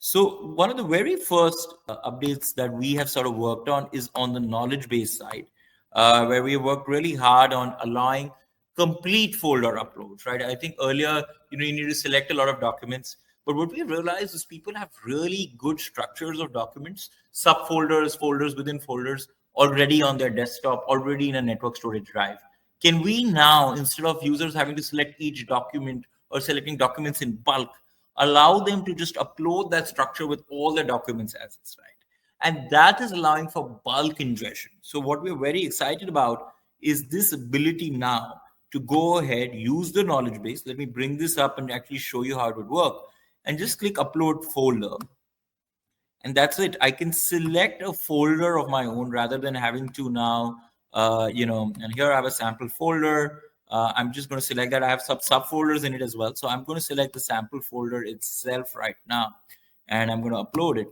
So one of the very first updates that we have sort of worked on is on the knowledge base side, where we worked really hard on allowing complete folder uploads, right? I think earlier, you need to select a lot of documents, but what we realized is people have really good structures of documents, subfolders, folders within folders already on their desktop, already in a network storage drive. Can we now, instead of users having to select each document or selecting documents in bulk, allow them to just upload that structure with all the documents as it's, right? And that is allowing for bulk ingestion. So what we're very excited about is this ability now to go ahead, use the knowledge base. Let me bring this up and actually show you how it would work. And just click upload folder. And that's it. I can select a folder of my own rather than having to now, and here I have a sample folder. I'm just going to select that. I have subfolders in it as well. So I'm going to select the sample folder itself right now, and I'm going to upload it.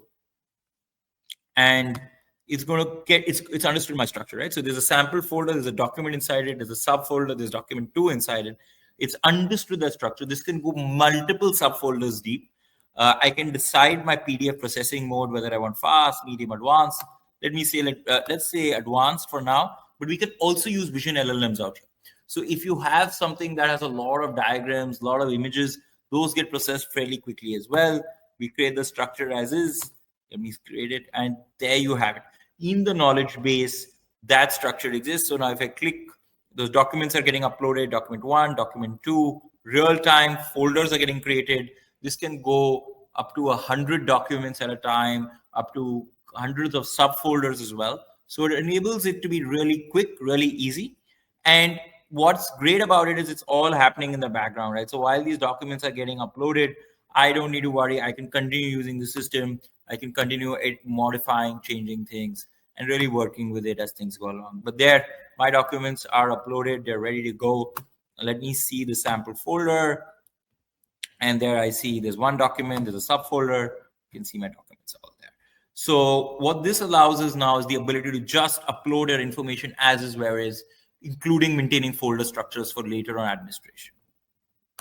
And it's going to get, it's understood my structure, right? So there's a sample folder, there's a document inside it, there's a subfolder, there's document 2 inside it. It's understood that structure. This can go multiple subfolders deep. I can decide my PDF processing mode, whether I want fast, medium, advanced. Let me say, let's say advanced for now, but we can also use Vision LLMs out here. So if you have something that has a lot of diagrams, a lot of images, those get processed fairly quickly as well. We create the structure as is. Let me create it, and there you have it. In the knowledge base, that structure exists. So now if I click, those documents are getting uploaded, document 1, document 2, real time folders are getting created. This can go up to 100 documents at a time, up to hundreds of subfolders as well. So it enables it to be really quick, really easy. And what's great about it is it's all happening in the background, right? So while these documents are getting uploaded, I don't need to worry. I can continue using the system. I can continue modifying, changing things, and really working with it as things go along. But there, my documents are uploaded. They're ready to go. Let me see the sample folder. And there I see there's one document, there's a subfolder. You can see my documents all there. So what this allows us now is the ability to just upload our information as is, where is, including maintaining folder structures for later on administration.